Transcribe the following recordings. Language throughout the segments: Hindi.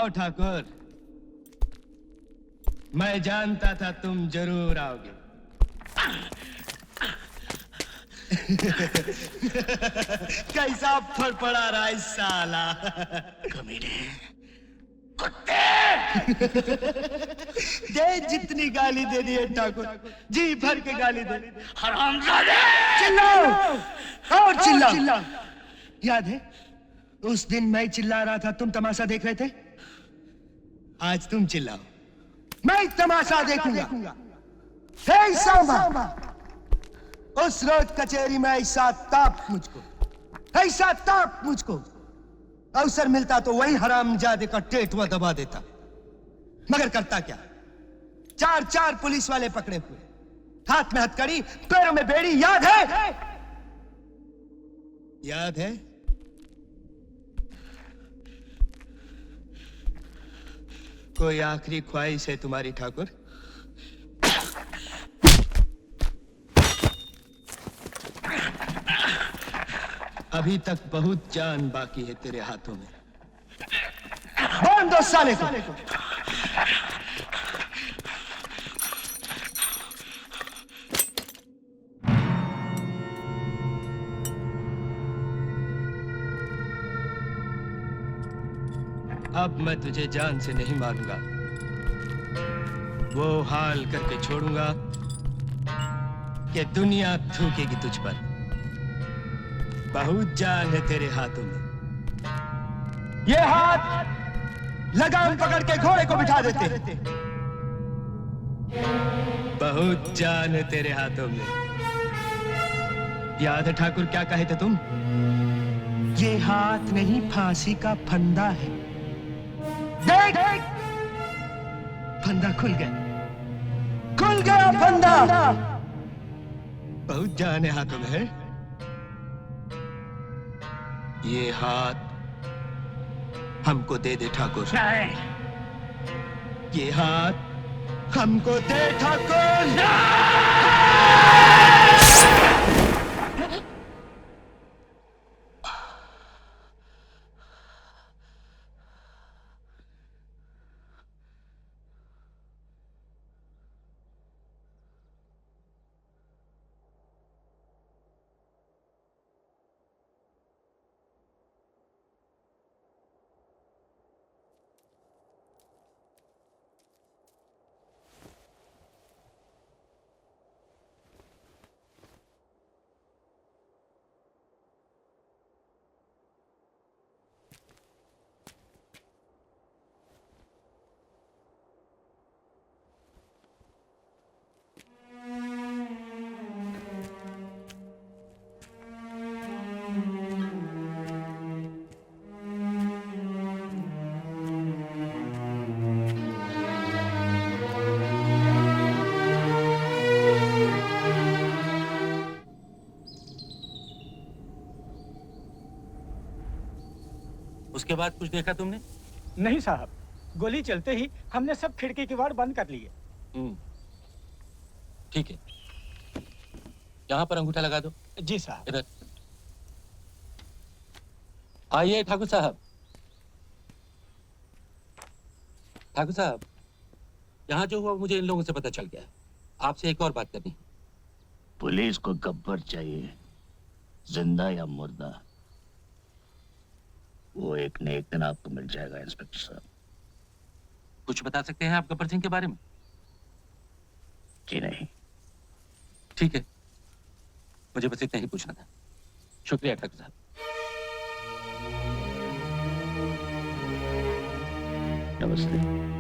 आओ ठाकुर, मैं जानता था तुम जरूर आओगे। कैसा फड़फड़ा रहा है साला। कमीने, कुत्ते। दे जितनी गाली दे दी है ठाकुर, जी भर के गाली दे। हरामजादे! चिल्लाओ और चिल्लाओ। याद है उस दिन मैं चिल्ला रहा था, तुम तमाशा देख रहे थे। आज तुम चिल्लाओ, मैं तमाशा देखूंगा। हे सांबा, उस रोज कचहरी में ऐसा ताप मुझको अवसर मिलता तो वही हरामजादे का टेटवा दबा देता, मगर करता क्या। चार पुलिस वाले पकड़े हुए, हाथ में हथकड़ी, पैरों में बेड़ी। याद है? कोई आखिरी ख्वाहिश है तुम्हारी ठाकुर? अभी तक बहुत जान बाकी है तेरे हाथों में। बांध दो साले को। अब मैं तुझे जान से नहीं मारूंगा, वो हाल करके छोड़ूंगा कि दुनिया थूकेगी तुझ पर। बहुत जान है तेरे हाथों में। ये हाथ लगाम पकड़ के घोड़े को बिठा देते। बहुत जान है तेरे हाथों में। याद है ठाकुर क्या कहे थे तुम? ये हाथ नहीं, फांसी का फंदा है। देख, फंदा खुल गया फंदा। बहुत जान है हाथों में है। ये हाथ हमको दे दे ठाकुर। ये हाथ हमको दे ठाकुर। उसके बाद कुछ देखा तुमने? नहीं साहब, गोली चलते ही हमने सब खिड़की किवाड़ बंद कर लिए। ठीक है, यहाँ पर अंगूठा लगा दो। जी साहब। इधर आइए ठाकुर साहब। ठाकुर साहब, यहाँ जो हुआ मुझे इन लोगों से पता चल गया। आपसे एक और बात करनी है। पुलिस को गब्बर चाहिए, जिंदा या मुर्दा, वो एक न एक दिन आपको मिल जाएगा इंस्पेक्टर साहब। कुछ बता सकते हैं आप गब्बर सिंह के बारे में? जी नहीं। ठीक है, मुझे बस इतना ही पूछना था। शुक्रिया ठाकुर साहब। नमस्ते।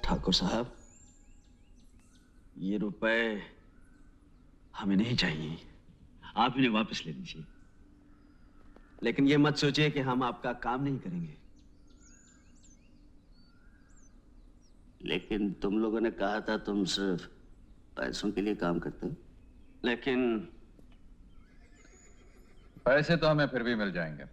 ठाकुर साहब, ये रुपए हमें नहीं चाहिए, आप इन्हें वापस ले लीजिए। लेकिन ये मत सोचिए कि हम आपका काम नहीं करेंगे। लेकिन तुम लोगों ने कहा था तुम सिर्फ पैसों के लिए काम करते हो। लेकिन पैसे तो हमें फिर भी मिल जाएंगे।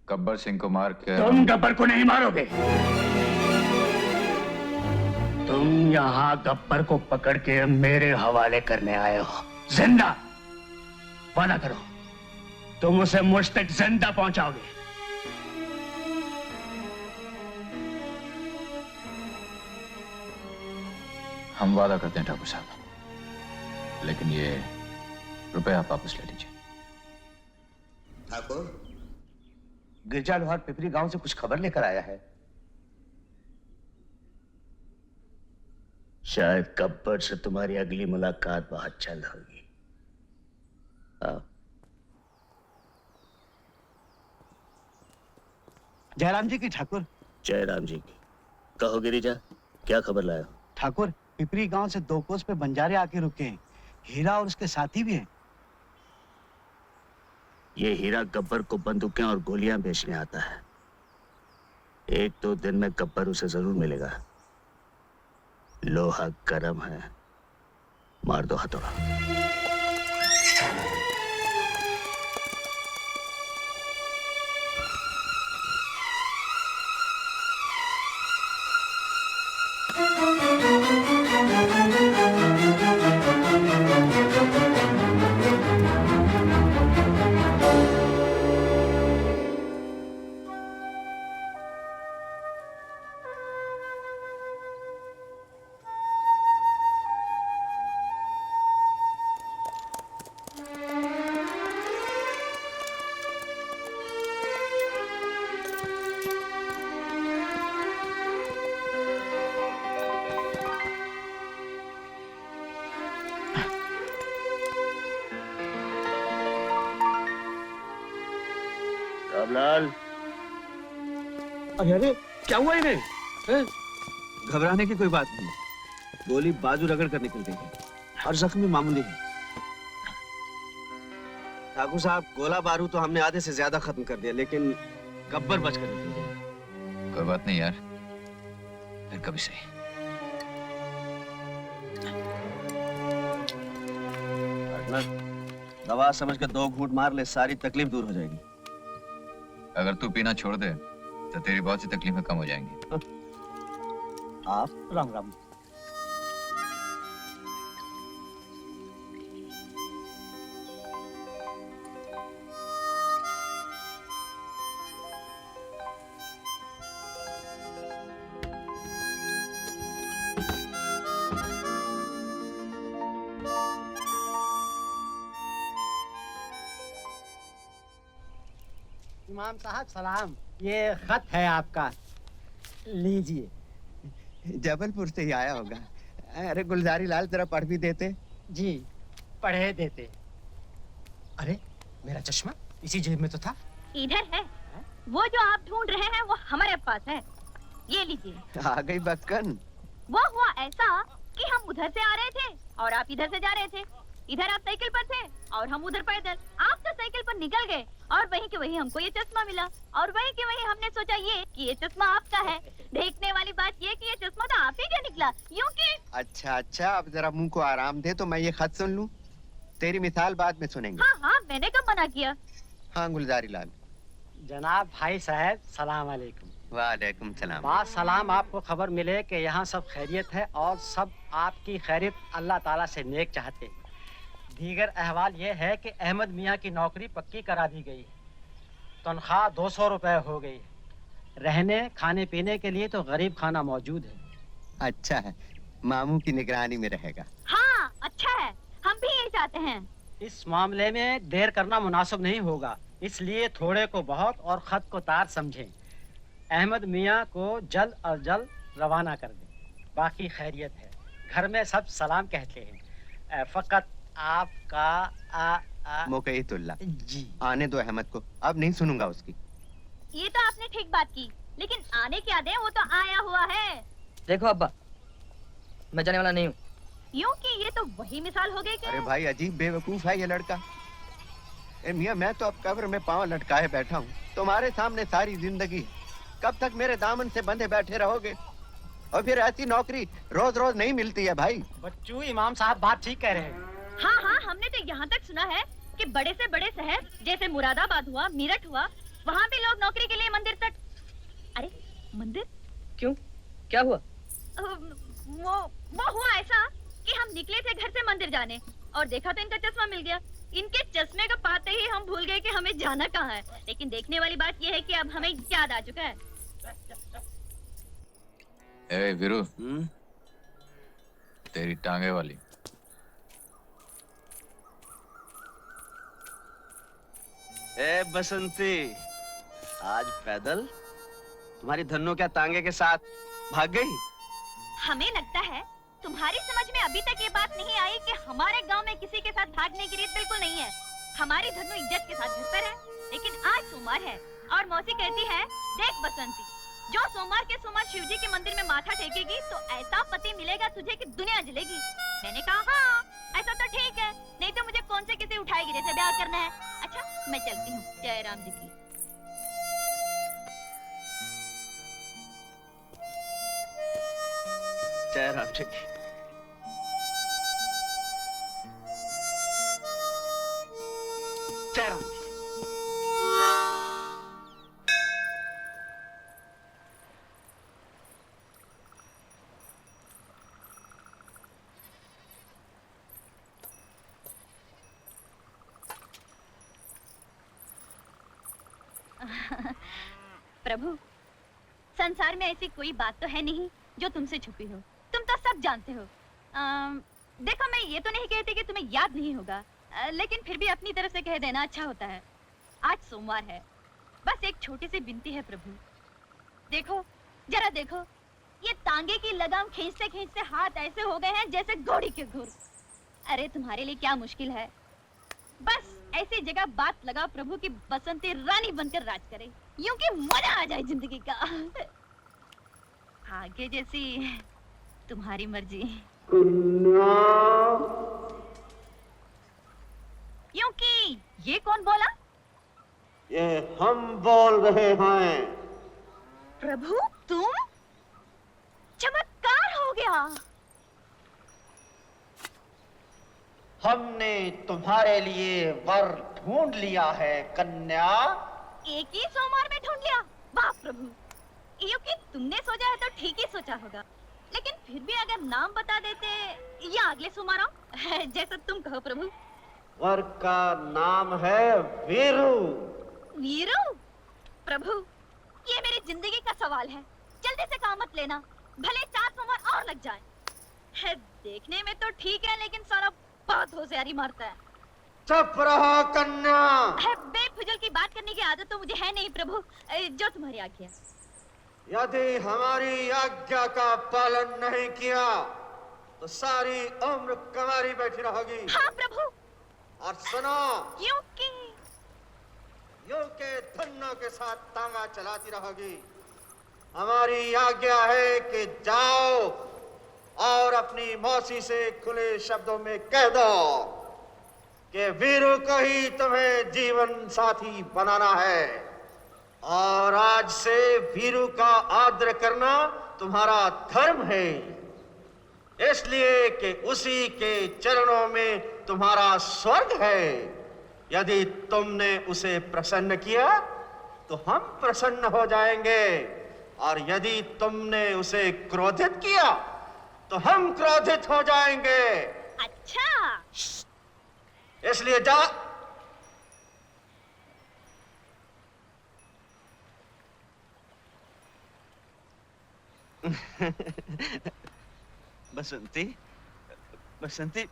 गब्बर सिंह को मार के तुम गब्बर को नहीं मारोगे। तुम यहाँ गब्बर को पकड़ के मेरे हवाले करने आए हो, जिंदा। वादा करो, तुम उसे मुझ तक जिंदा पहुंचाओगे। हम वादा करते हैं ठाकुर साहब, लेकिन ये रुपए आप वापस ले लीजिए। ठाकुर, गिरजा लोहार पिपरी गांव से कुछ खबर लेकर आया है। शायद गब्बर से तुम्हारी अगली मुलाकात बहुत जल्द होगी। आओ। जयराम जी की ठाकुर। जयराम जी की। कहो गिरिजा, क्या खबर लाया? ठाकुर, पिपरी गांव से 2 कोस पे बंजारे आके रुके हैं। हीरा और उसके साथी भी हैं। ये हीरा गब्बर को बंदूकें और गोलियां बेचने आता है। 1-2 दिन में गब्बर उसे जरूर मिलेगा। लोहा गर्म है, मार दो हथौड़ा। रामलाल, अरे क्या हुआ इन्हें? घबराने की कोई बात नहीं, गोली बाजू रगड़ कर निकल गई है और जख्मी मामूली है। ठाकुर साहब, गोला बारूद तो हमने आधे से ज्यादा खत्म कर दिया, लेकिन गब्बर बचकर निकल गया। कोई बात नहीं यार, फिर कभी सही। दवा समझ कर 2 घूंट मार ले, सारी तकलीफ दूर हो जाएगी। अगर तू पीना छोड़ दे तो तेरी बहुत सी तकलीफें कम हो जाएंगी। आप राम राम। इमाम साहब सलाम, ये खत है आपका, लीजिए। जबलपुर से ही आया होगा। अरे गुलजारी लाल, जरा पढ़ भी देते। जी, पढ़े देते। अरे मेरा चश्मा इसी जेब में तो था। इधर है। वो जो आप ढूंढ रहे हैं वो हमारे पास है, ये लीजिए। आ गई बक्कन। वो हुआ ऐसा कि हम उधर से आ रहे थे और आप इधर से जा रहे थे। इधर आप साइकिल पर थे और हम उधर पैदल। आप तो साइकिल पर निकल गए और वहीं के वहीं हमको ये चश्मा मिला और वहीं के वहीं हमने सोचा ये कि ये चश्मा आपका है। देखने वाली बात ये कि ये चश्मा तो आप ही का निकला, यूं कि। अच्छा अच्छा, अब जरा मुंह को आराम दे तो मैं ये खत सुन लूं। तेरी मिसाल बाद में सुनेंगे। हाँ हाँ, मैंने कब मना किया। हाँ गुलजारी लाल। जनाब भाई साहब सलाम अलैकुम। वालेकुम सलाम। बात सलाम, आपको खबर मिले कि यहाँ सब खैरियत है और सब आपकी खैरियत अल्लाह ताला से नेक चाहते। दीगर अहवाल ये है कि अहमद मियाँ की नौकरी पक्की करा दी गई, तनख्वाह 200 रुपए हो गई। रहने खाने पीने के लिए तो गरीब खाना मौजूद है। अच्छा है, मामू की निगरानी में रहेगा। हाँ अच्छा है, हम भी यही चाहते हैं। इस मामले में देर करना मुनासिब नहीं होगा, इसलिए थोड़े को बहुत और खत को तार समझें। अहमद मियाँ को जल्द अज जल्द रवाना कर दें। बाकी खैरियत है, घर में सब सलाम कहते हैं। फकत आपका मुकईतुल्लाह जी। आने दो अहमद को, अब नहीं सुनूंगा उसकी। ये तो आपने ठीक बात की, लेकिन आने क्या दे, वो तो आया हुआ है। देखो अब्बा, मैं जाने वाला नहीं हूँ। यूं कि ये तो वही मिसाल हो गई। अरे भाई, अजीब बेवकूफ है ये लड़का। मियाँ, मैं तो अब कब्र में पांव लटकाए बैठा हूँ, तुम्हारे सामने सारी जिंदगी। कब तक मेरे दामन से बंधे बैठे रहोगे? और फिर ऐसी नौकरी रोज रोज नहीं मिलती है भाई। बच्चू, इमाम साहब बात ठीक कह रहे हैं। हाँ हाँ, हमने तो यहाँ तक सुना है कि बड़े से बड़े शहर जैसे मुरादाबाद हुआ, मेरठ हुआ, वहाँ भी लोग नौकरी के लिए मंदिर तक। अरे मंदिर क्यों, क्या हुआ? वो हुआ ऐसा कि हम निकले थे घर से मंदिर जाने और देखा तो इनका चश्मा मिल गया। इनके चश्मे को पाते ही हम भूल गए कि हमें जाना कहाँ है। लेकिन देखने वाली बात यह है कि अब हमें याद आ चुका है। ए वीरू, तेरी टांगे वाली। ए बसंती, आज पैदल तुम्हारी धन्नो क्या तांगे के साथ भाग गई? हमें लगता है तुम्हारी समझ में अभी तक ये बात नहीं आई कि हमारे गांव में किसी के साथ भागने की रीत बिल्कुल नहीं है। हमारी धनु इज्जत के साथ घर पर है, लेकिन आज सोमवार है और मौसी कहती है, देख बसंती, जो सोमवार के सोमवार शिव जी के मंदिर में माथा टेकेगी तो ऐसा पति मिलेगा तुझे कि दुनिया जलेगी। मैंने कहा हाँ, ऐसा तो ठीक है, नहीं तो मुझे कौन से किसी उठाएगी जैसे ब्याह करना है। अच्छा मैं चलती हूँ, जय राम जी की। जय राम जी की। जय राम जी। प्रभु, संसार में ऐसी कोई बात तो है नहीं जो तुमसे छुपी हो। तुम तो सब जानते हो। देखो मैं ये तो नहीं कहती कि तुम्हें याद नहीं होगा, लेकिन फिर भी अपनी तरफ से कह देना अच्छा होता है। आज सोमवार है, बस एक छोटी सी विनती है प्रभु। देखो, जरा देखो, ये तांगे की लगाम खींचते खींचते हाथ ऐसे हो गए हैं जैसे घोड़ी के घुर। अरे तुम्हारे लिए क्या मुश्किल है, बस ऐसी जगह बात लगाओ प्रभु की बसंती रानी बनकर राज करे, यूं कि मजा आ जाए जिंदगी का। आगे जैसी तुम्हारी मर्जी। यूं कि ये कौन बोला? ये हम बोल रहे हैं। प्रभु तुम? चमत्कार हो गया। हमने तुम्हारे लिए वर ढूंढ लिया है कन्या। एक ही सोमवार में ढूंढ लिया? वाह प्रभु, यूं कि तुमने सोचा है तो ठीक ही सोचा होगा, लेकिन फिर भी अगर नाम बता देते या अगले सोमवार आओ, जैसा तुम कहो प्रभु। वर का नाम है वीरू। वीरू? प्रभु ये मेरी जिंदगी का सवाल है, जल्दी से काम मत लेना, भले 4 सोमवार और लग जाए। है देखने में तो ठीक है, लेकिन सारा बहुत होशियारी मारता है। चुप रहो कन्या। है बेफिजूल की बात करने की आदत तो मुझे है नहीं प्रभु, जो तुम्हारी आज्ञा। यदि हमारी आज्ञा का पालन नहीं किया तो सारी उम्र कुंवारी बैठी रहोगी। हाँ प्रभु। और सुनो, यूं कि यूं के धन्नों के साथ तांगा चलाती रहोगी। हमारी आज्ञा है कि जाओ और अपनी मौसी से खुले शब्दों में कह दो कि वीरू को ही तुम्हें जीवन साथी बनाना है, और आज से वीरू का आदर करना तुम्हारा धर्म है, इसलिए कि उसी के चरणों में तुम्हारा स्वर्ग है। यदि तुमने उसे प्रसन्न किया तो हम प्रसन्न हो जाएंगे, और यदि तुमने उसे क्रोधित किया तो हम क्रोधित हो जाएंगे। अच्छा, इसलिए जा। बसंती, बसंती,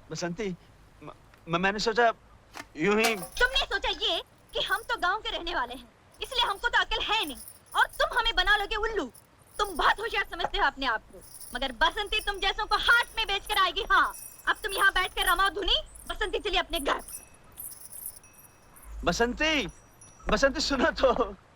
बसंती, मैंने सोचा यूं ही। तुमने सोचा ये कि हम तो गांव के रहने वाले हैं, इसलिए हमको तो अकल है नहीं, और तुम हमें बना लोगे उल्लू। तुम बहुत होशियार समझते हो अपने आप को, मगर बसंती तुम जैसों को हाथ में बेचकर आएगी। हाँ, अब तुम यहाँ बैठकर रमाओ धुनी, बसंती चलिए अपने घर। बसंती, बसंती सुनो तो।